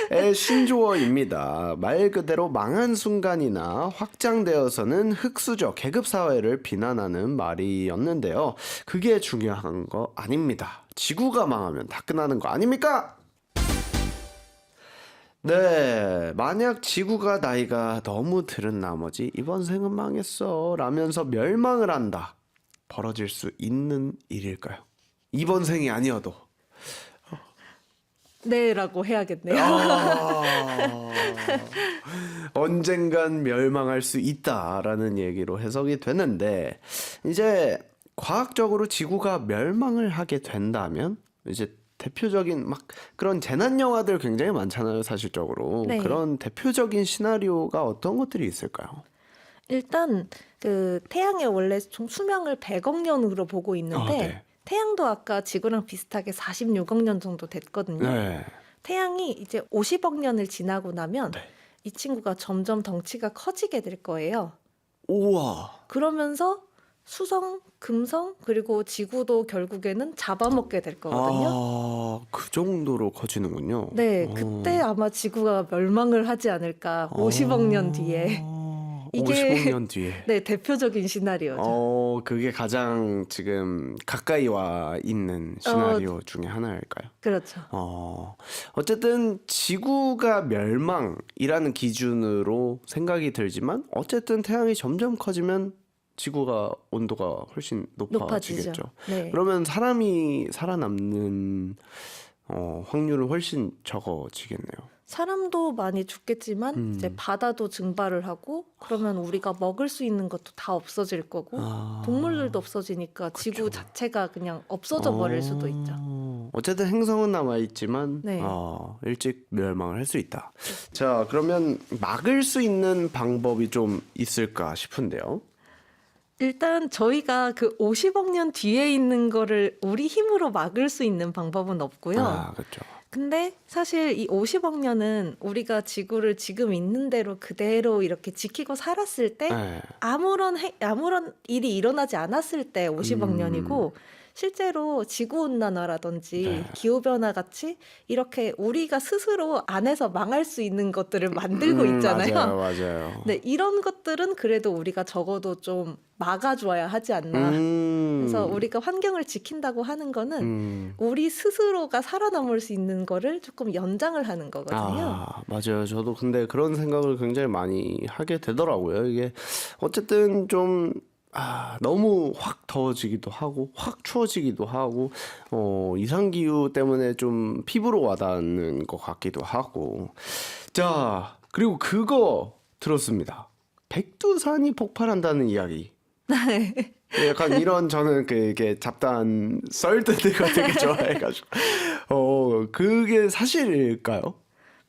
의 신조어입니다. 말 그대로 망한 순간이나 확장되어서는 흑수저, 계급사회를 비난하는 말이었는데요. 그게 중요한 거 아닙니다. 지구가 망하면 다 끝나는 거 아닙니까? 네, 만약 지구가 나이가 너무 들은 나머지 이번 생은 망했어 라면서 멸망을 한다. 벌어질 수 있는 일일까요? 이번 생이 아니어도. 네라고 해야겠네요. 언젠간 멸망할 수 있다라는 얘기로 해석이 되는데 이제 과학적으로 지구가 멸망을 하게 된다면 이제 대표적인 막 그런 재난 영화들 굉장히 많잖아요, 사실적으로. 네. 그런 대표적인 시나리오가 어떤 것들이 있을까요? 일단 그 태양의 원래 총 수명을 100억 년으로 보고 있는데 네. 태양도 아까 지구랑 비슷하게 46억 년 정도 됐거든요. 네. 태양이 이제 50억 년을 지나고 나면 네. 이 친구가 점점 덩치가 커지게 될 거예요. 우와. 그러면서 수성, 금성 그리고 지구도 결국에는 잡아먹게 될 거거든요. 아, 그 정도로 커지는군요. 네, 그때 아마 지구가 멸망을 하지 않을까. 50억 년 뒤에. 이게 50억 년 뒤에. 네, 대표적인 시나리오죠. 그게 가장 지금 가까이 와 있는 시나리오 중에 하나일까요? 그렇죠. 어쨌든 지구가 멸망이라는 기준으로 생각이 들지만 어쨌든 태양이 점점 커지면 지구가 온도가 훨씬 높아지겠죠. 높아지죠. 네. 그러면 사람이 살아남는 확률은 훨씬 적어지겠네요. 사람도 많이 죽겠지만 이제 바다도 증발을 하고 그러면 우리가 먹을 수 있는 것도 다 없어질 거고 동물들도 없어지니까 지구 자체가 그냥 없어져 버릴 수도 있죠. 어쨌든 행성은 남아 있지만 네. 일찍 멸망을 할 수 있다. 자, 그러면 막을 수 있는 방법이 좀 있을까 싶은데요. 일단 저희가 그 50억 년 뒤에 있는 거를 우리 힘으로 막을 수 있는 방법은 없고요. 그렇죠. 근데 사실 이 50억 년은 우리가 지구를 지금 있는 대로 그대로 이렇게 지키고 살았을 때 네. 아무런 일이 일어나지 않았을 때 50억 년이고 실제로 지구온난화라든지 네. 기후변화 같이 이렇게 우리가 스스로 안에서 망할 수 있는 것들을 만들고 있잖아요. 맞아요. 네, 이런 것들은 그래도 우리가 적어도 좀 막아줘야 하지 않나. 그래서 우리가 환경을 지킨다고 하는 거는 우리 스스로가 살아남을 수 있는 거를 조금 연장을 하는 거거든요. 맞아요. 저도 근데 그런 생각을 굉장히 많이 하게 되더라고요. 이게 어쨌든 좀 너무 확 더워지기도 하고 확 추워지기도 하고 이상기후 때문에 좀 피부로 와닿는 것 같기도 하고. 자, 그리고 그거 들었습니다. 백두산이 폭발한다는 이야기. 네. 약간 이런 저는 이게 잡다한 썰들 거 되게 좋아해가지고 그게 사실일까요?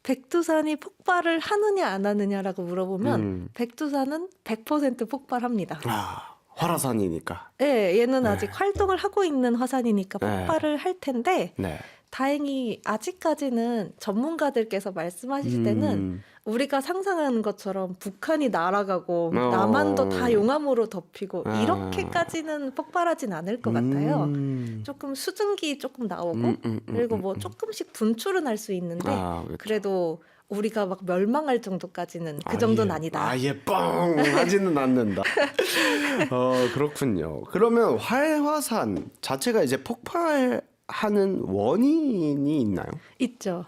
백두산이 폭발을 하느냐 안 하느냐라고 물어보면 백두산은 100% 폭발합니다. 활화산이니까. 네, 얘는 아직 활동을 하고 있는 화산이니까 네. 폭발을 할 텐데 네. 다행히 아직까지는 전문가들께서 말씀하실 때는 우리가 상상하는 것처럼 북한이 날아가고 남한도 다 용암으로 덮이고 이렇게까지는 폭발하진 않을 것 같아요. 조금 수증기 조금 나오고 그리고 뭐 조금씩 분출은 할 수 있는데 그렇죠. 그래도 우리가 막 멸망할 정도까지는 그 정도는 아니다. 아예 뻥 하지는 않는다. 그렇군요. 그러면 활화산 자체가 이제 폭발하는 원인이 있나요? 있죠.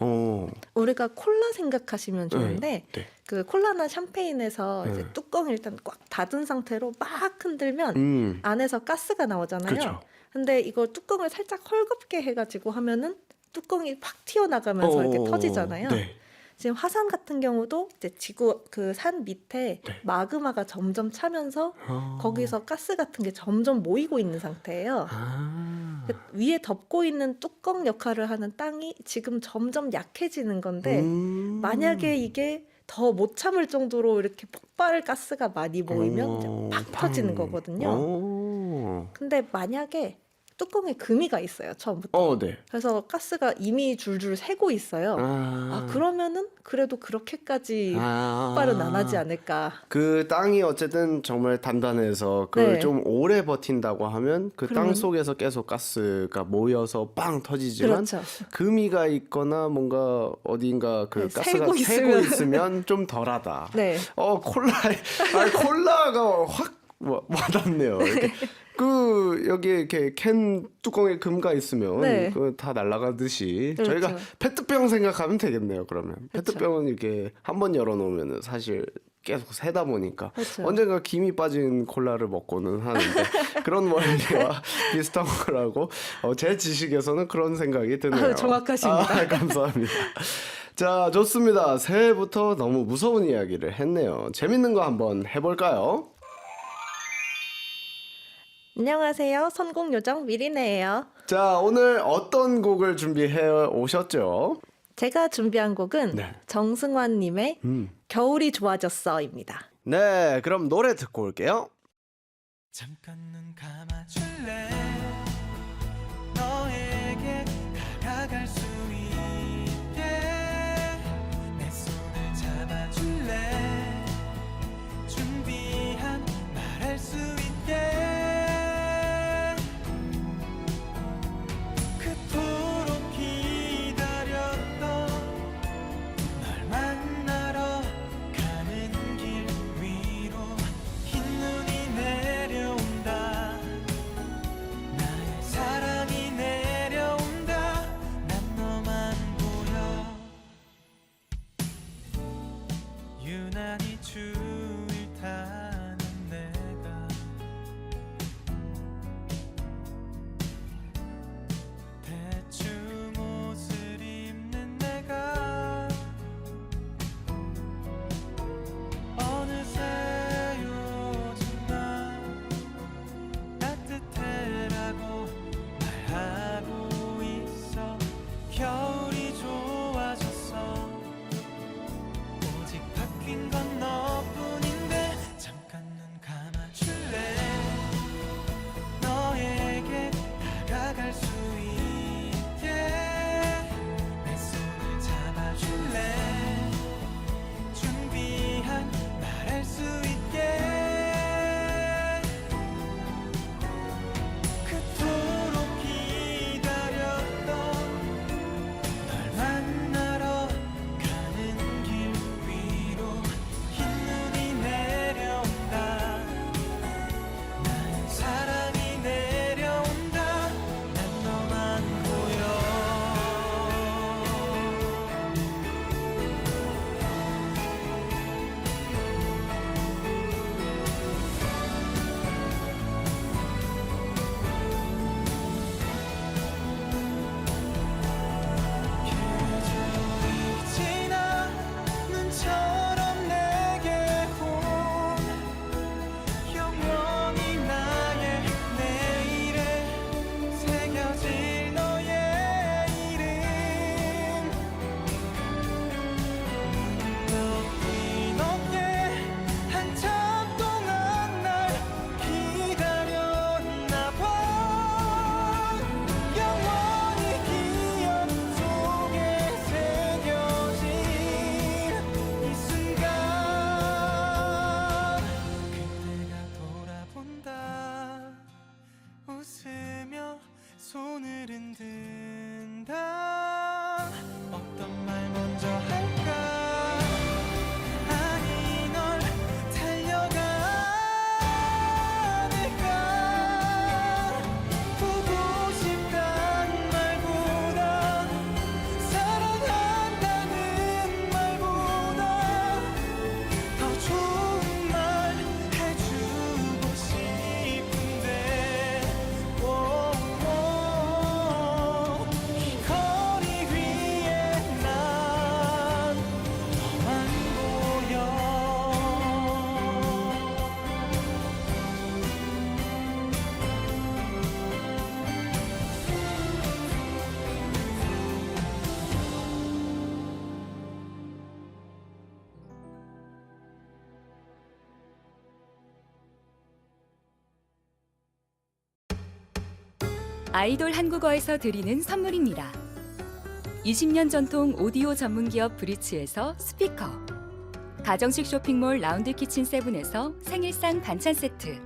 우리가 콜라 생각하시면 좋은데 네. 그 콜라나 샴페인에서 이제 뚜껑을 일단 꽉 닫은 상태로 막 흔들면 안에서 가스가 나오잖아요. 그쵸. 근데 이걸 뚜껑을 살짝 헐겁게 해가지고 하면은 뚜껑이 확 튀어나가면서 이렇게 터지잖아요. 네. 지금 화산 같은 경우도 이제 지구 그 산 밑에 네. 마그마가 점점 차면서 거기서 가스 같은 게 점점 모이고 있는 상태예요. 그 위에 덮고 있는 뚜껑 역할을 하는 땅이 지금 점점 약해지는 건데 만약에 이게 더 못 참을 정도로 이렇게 폭발 가스가 많이 모이면 이제 팍 터지는 거거든요. 근데 만약에 뚜껑에 금이가 있어요, 처음부터. 네. 그래서 가스가 이미 줄줄 새고 있어요. 그러면은 그래도 그렇게까지 폭발은 안 하지 않을까. 그 땅이 어쨌든 정말 단단해서 그걸 네. 좀 오래 버틴다고 하면 그 땅 그러면- 속에서 계속 가스가 모여서 빵 터지지만 그렇죠. 금이가 있거나 뭔가 어딘가 그 네, 가스가 새고 새고 있으면. 있으면 좀 덜하다. 네. 콜라가 확 와닿네요. 이렇게 그 여기 이렇게 캔 뚜껑에 금가 있으면 네. 그 다 날아가듯이 그렇죠. 저희가 페트병 생각하면 되겠네요. 그러면 그렇죠. 페트병은 이렇게 한번 열어놓으면은 사실 계속 새다 보니까 그렇죠. 언젠가 김이 빠진 콜라를 먹고는 하는데 그런 원리와 비슷한 거라고 제 지식에서는 그런 생각이 드네요. 정확하십니다. 감사합니다. 자, 좋습니다. 새해부터 너무 무서운 이야기를 했네요. 재밌는 거 한번 해볼까요? 안녕하세요. 선곡요정 미리네예요. 자, 오늘 어떤 곡을 준비해 오셨죠? 제가 준비한 곡은 네. 정승환님의 겨울이 좋아졌어입니다. 네, 그럼 노래 듣고 올게요. 잠깐 눈 감아줄래 너에게 다가갈 수 있게 내 손을 잡아줄래 준비한 말할 수 있게 그토록 기다렸던 널 만나러 가는 길 위로 흰 눈이 내려온다 나의 웃으며 손을 흔든다. 어떤 말 먼저 할까? 아니 널 달려가니까 보고 싶단 말보다 사랑한다는 말보다 더 좋은 말 해주고 싶은데 이 거리 위에 난 너만 보여. 아이돌 한국어에서 드리는 선물입니다. 20년 전통 오디오 전문기업 브리츠에서 스피커, 가정식 쇼핑몰 라운드키친 세븐에서 생일상 반찬 세트,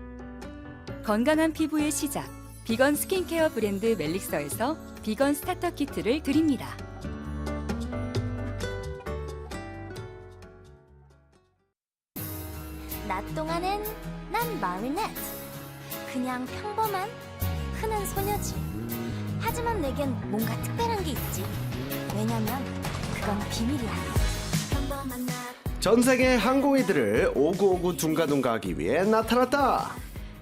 건강한 피부의 시작 비건 스킨케어 브랜드 멜릭서에서 비건 스타터 키트를 드립니다. 낮 동안엔 난 마리넷. 그냥 평범한 흔한 소녀지. 하지만 내겐 뭔가 특별한 게 있지. 왜냐면 그건 비밀이야. 평범한 나. 전 세계 항공이들을 오구오구 둥가둥가 하기 위해 나타났다.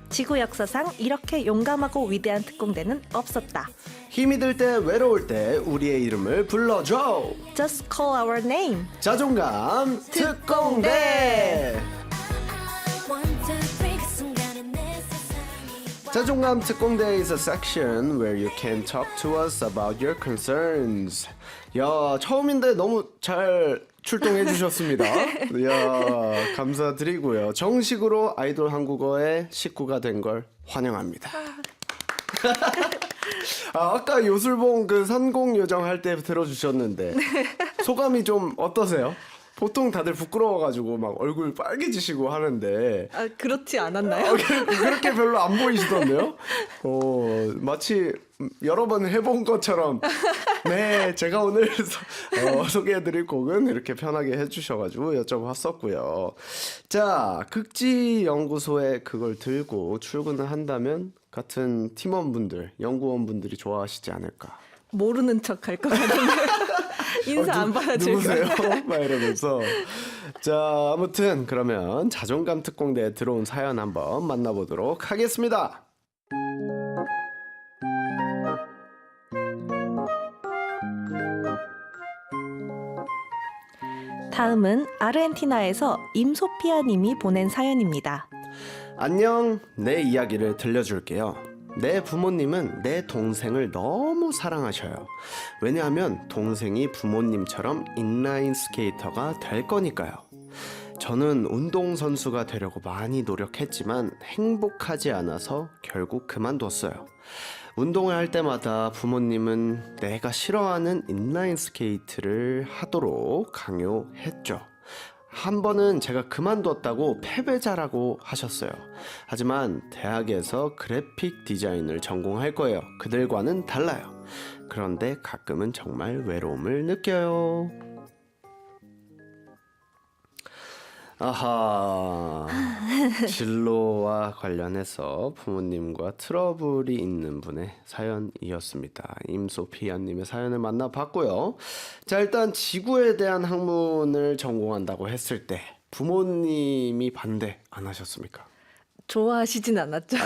지구 역사상 이렇게 용감하고 위대한 특공대는 없었다. 힘이 들 때 외로울 때 우리의 이름을 불러줘. Just call our name. 자존감 특공대. One, two, three, 그 순간에 내 세상이 자존감 특공대 is a section where you can talk to us about your concerns. 야, 처음인데 너무 잘 출동해 주셨습니다. 야, 감사드리고요. 정식으로 아이돌 한국어의 식구가 된 걸 환영합니다. 아까 요술봉 그 선공 요정 할 때 들어주셨는데 소감이 좀 어떠세요? 보통 다들 부끄러워가지고 막 얼굴 빨개지시고 하는데 아, 그렇지 않았나요? 그렇게 별로 안 보이시던데요? 마치 여러 번 해본 것처럼 네, 제가 오늘 소개해드릴 곡은 이렇게 편하게 해주셔가지고 여쭤봤었고요. 자, 극지연구소에 그걸 들고 출근을 한다면 같은 팀원분들, 연구원분들이 좋아하시지 않을까. 모르는 척 할 것 같은데 인사 안 받아줄 누구세요? 거야. 막 이러면서. 자, 아무튼 그러면 자존감 특공대에 들어온 사연 한번 만나보도록 하겠습니다. 다음은 아르헨티나에서 임소피아 님이 보낸 사연입니다. 안녕, 내 이야기를 들려줄게요. 내 부모님은 내 동생을 너무 사랑하셔요. 왜냐하면 동생이 부모님처럼 인라인 스케이터가 될 거니까요. 저는 운동선수가 되려고 많이 노력했지만 행복하지 않아서 결국 그만뒀어요. 운동을 할 때마다 부모님은 내가 싫어하는 인라인 스케이트를 하도록 강요했죠. 한 번은 제가 그만뒀다고 패배자라고 하셨어요. 하지만 대학에서 그래픽 디자인을 전공할 거예요. 그들과는 달라요. 그런데 가끔은 정말 외로움을 느껴요. 아하, 진로와 관련해서 부모님과 트러블이 있는 분의 사연이었습니다. 임소피아님의 사연을 만나봤고요. 자, 일단 지구에 대한 학문을 전공한다고 했을 때 부모님이 반대 안 하셨습니까? 좋아하시진 않았죠.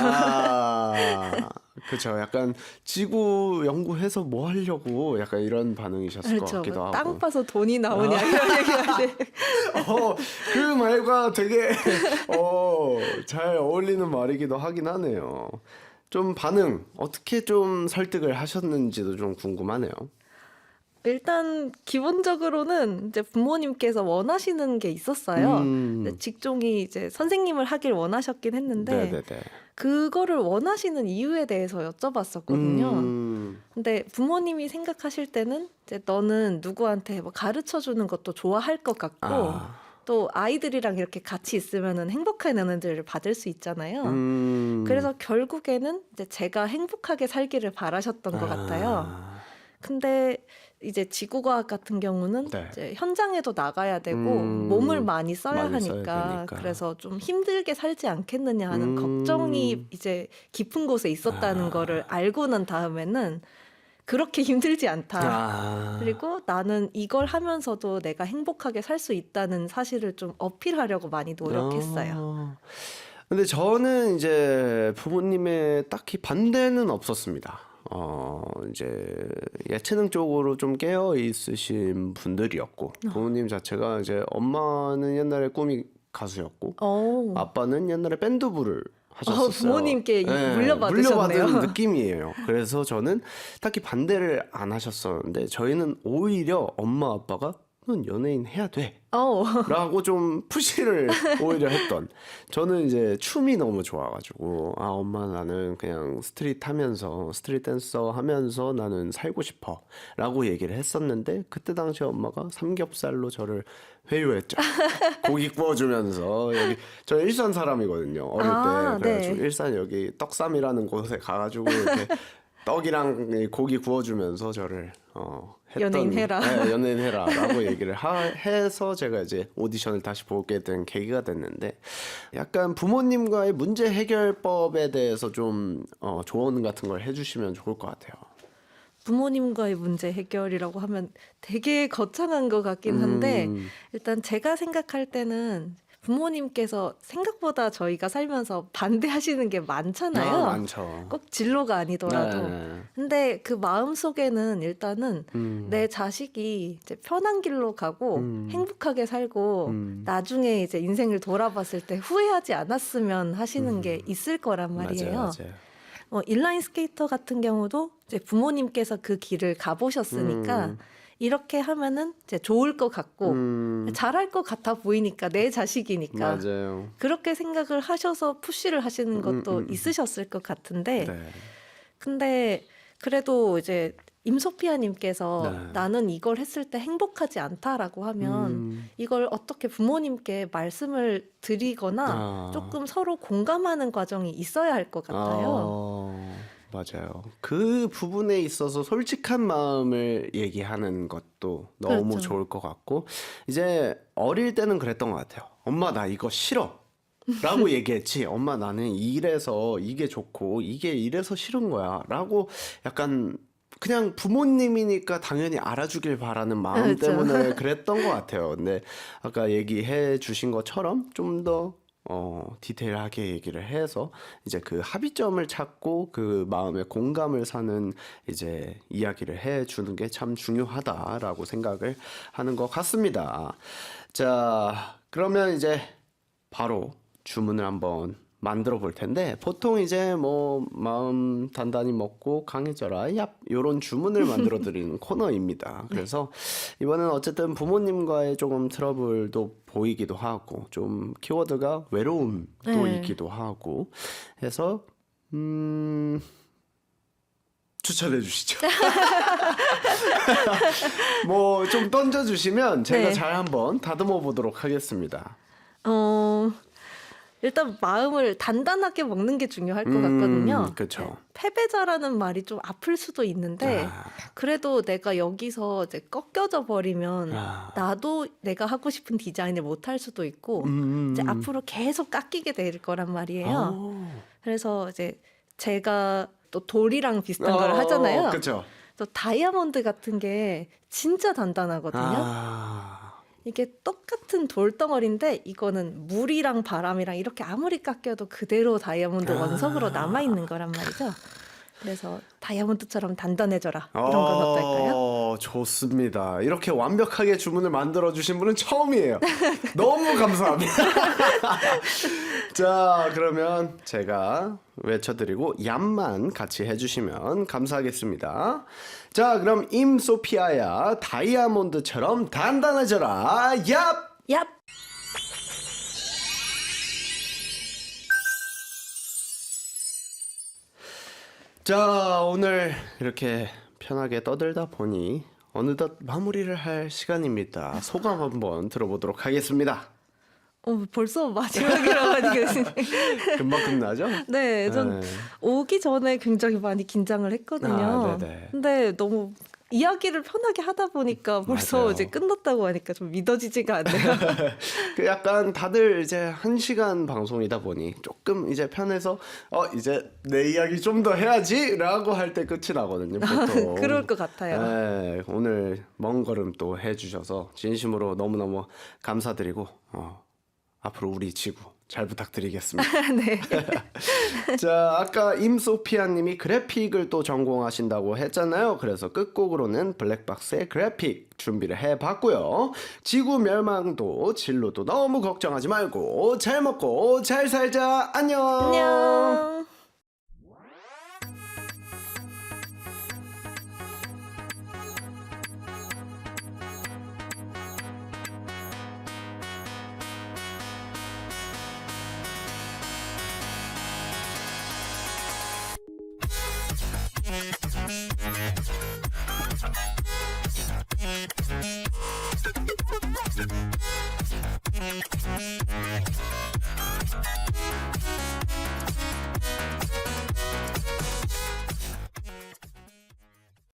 그렇죠. 약간 지구 연구해서 뭐 하려고 약간 이런 반응이셨을 것 그렇죠. 같기도 하고. 땅 파서 돈이 나오냐 이런 얘기하는데 그 말과 되게 잘 어울리는 말이기도 하긴 하네요. 좀 반응 어떻게 좀 설득을 하셨는지도 좀 궁금하네요. 일단 기본적으로는 이제 부모님께서 원하시는 게 있었어요. 근데 직종이 이제 선생님을 하길 원하셨긴 했는데 네네네. 그거를 원하시는 이유에 대해서 여쭤봤었거든요. 근데 부모님이 생각하실 때는 이제 너는 누구한테 뭐 가르쳐 주는 것도 좋아할 것 같고 또 아이들이랑 이렇게 같이 있으면은 행복한 에너지를 받을 수 있잖아요. 그래서 결국에는 이제 제가 행복하게 살기를 바라셨던 것 같아요. 근데 이제 지구과학 같은 경우는 네. 이제 현장에도 나가야 되고 음, 몸을 많이 써야 많이 써야 하니까 되니까. 그래서 좀 힘들게 살지 않겠느냐 하는 걱정이 이제 깊은 곳에 있었다는 거를 알고 난 다음에는 그렇게 힘들지 않다. 그리고 나는 이걸 하면서도 내가 행복하게 살 수 있다는 사실을 좀 어필하려고 많이 노력했어요. 근데 저는 이제 부모님의 딱히 반대는 없었습니다. 이제 예체능 쪽으로 좀 깨어 있으신 분들이었고, 부모님 자체가 이제 엄마는 옛날에 꿈이 가수였고, 오. 아빠는 옛날에 밴드부를 하셨었어요. 부모님께 네, 물려받으셨네요. 물려받은 느낌이에요. 그래서 저는 딱히 반대를 안 하셨었는데, 저희는 오히려 엄마 아빠가 넌 연예인 해야 돼 라고 좀 푸시를 오히려 했던. 저는 이제 춤이 너무 좋아가지고 엄마 나는 그냥 스트릿 하면서 스트릿 댄서 하면서 나는 살고 싶어 라고 얘기를 했었는데, 그때 당시 엄마가 삼겹살로 저를 회유했죠. 고기 구워주면서. 여기 저 일산 사람이거든요, 어릴 때. 그래가지고 네. 일산 여기 떡삼이라는 곳에 가가지고 이렇게 떡이랑 고기 구워주면서 저를 했던, 연예인 해라. 네, 연예인 해라라고 얘기를 해서 제가 이제 오디션을 다시 보게 된 계기가 됐는데, 약간 부모님과의 문제 해결법에 대해서 좀 조언 같은 걸 해주시면 좋을 것 같아요. 부모님과의 문제 해결이라고 하면 되게 거창한 것 같긴 한데 일단 제가 생각할 때는 부모님께서 생각보다 저희가 살면서 반대하시는 게 많잖아요. 많죠. 꼭 진로가 아니더라도. 네. 근데 그 마음 속에는 일단은 내 자식이 이제 편한 길로 가고 행복하게 살고 나중에 이제 인생을 돌아봤을 때 후회하지 않았으면 하시는 게 있을 거란 말이에요. 맞아요. 인라인 스케이터 같은 경우도 이제 부모님께서 그 길을 가보셨으니까 이렇게 하면은 이제 좋을 것 같고 잘할 것 같아 보이니까 내 자식이니까 맞아요. 그렇게 생각을 하셔서 푸시를 하시는 것도 있으셨을 것 같은데 네. 근데 그래도 이제 임소피아님께서 네. 나는 이걸 했을 때 행복하지 않다라고 하면 이걸 어떻게 부모님께 말씀을 드리거나 조금 서로 공감하는 과정이 있어야 할 것 같아요. 맞아요. 그 부분에 있어서 솔직한 마음을 얘기하는 것도 너무 그렇죠. 좋을 것 같고, 이제 어릴 때는 그랬던 것 같아요. 엄마 나 이거 싫어 라고 얘기했지, 엄마 나는 이래서 이게 좋고 이게 이래서 싫은 거야 라고 약간 그냥 부모님이니까 당연히 알아주길 바라는 마음 그렇죠. 때문에 그랬던 것 같아요. 근데 아까 얘기해 주신 것처럼 좀 더 디테일하게 얘기를 해서 이제 그 합의점을 찾고 그 마음의 공감을 사는 이제 이야기를 해 주는 게 참 중요하다라고 생각을 하는 것 같습니다. 자, 그러면 이제 바로 주문을 한번 만들어 볼 텐데, 보통 이제 뭐 마음 단단히 먹고 강해져라 얍 요런 주문을 만들어 드리는 코너입니다. 그래서 이번엔 어쨌든 부모님과의 조금 트러블도 보이기도 하고 좀 키워드가 외로움도 네. 있기도 하고 해서 추천해 주시죠. 뭐 좀 던져 주시면 제가 네. 잘 한번 다듬어 보도록 하겠습니다. 일단 마음을 단단하게 먹는 게 중요할 것 같거든요. 그렇죠. 패배자라는 말이 좀 아플 수도 있는데 그래도 내가 여기서 이제 꺾여져 버리면 나도 내가 하고 싶은 디자인을 못 할 수도 있고 이제 앞으로 계속 깎이게 될 거란 말이에요. 그래서 이제 제가 또 돌이랑 비슷한 걸 하잖아요. 그렇죠. 또 다이아몬드 같은 게 진짜 단단하거든요. 이게 똑같은 돌덩어리인데 이거는 물이랑 바람이랑 이렇게 아무리 깎여도 그대로 다이아몬드 원석으로 남아있는 거란 말이죠. 그래서 다이아몬드처럼 단단해져라 이런 건 어떨까요? 좋습니다. 이렇게 완벽하게 주문을 만들어 주신 분은 처음이에요. 너무 감사합니다. 자, 그러면 제가 외쳐드리고 얌만 같이 해주시면 감사하겠습니다. 자, 그럼 임소피아야 다이아몬드처럼 단단해져라. 얍! 얍! 자, 오늘 이렇게 편하게 떠들다 보니 어느덧 마무리를 할 시간입니다. 소감 한번 들어보도록 하겠습니다. 벌써 마지막이라고 하니까 금방 끝나죠? 네, 전 네. 오기 전에 굉장히 많이 긴장을 했거든요. 아, 네네. 근데 너무 이야기를 편하게 하다 보니까 벌써 맞아요. 이제 끝났다고 하니까 좀 믿어지지가 않네요. 그 약간 다들 이제 1시간 방송이다 보니 조금 이제 편해서 이제 내 이야기 좀 더 해야지라고 할 때 끝이 나거든요. 보통. 그럴 것 같아요. 네, 오늘 먼 걸음 또 해주셔서 진심으로 너무너무 감사드리고 앞으로 우리 지구 잘 부탁드리겠습니다. 네. 자, 아까 임소피아님이 그래픽을 또 전공하신다고 했잖아요. 그래서 끝곡으로는 블랙박스의 그래픽 준비를 해봤고요. 지구 멸망도 진로도 너무 걱정하지 말고 잘 먹고 잘 살자. 안녕. 안녕.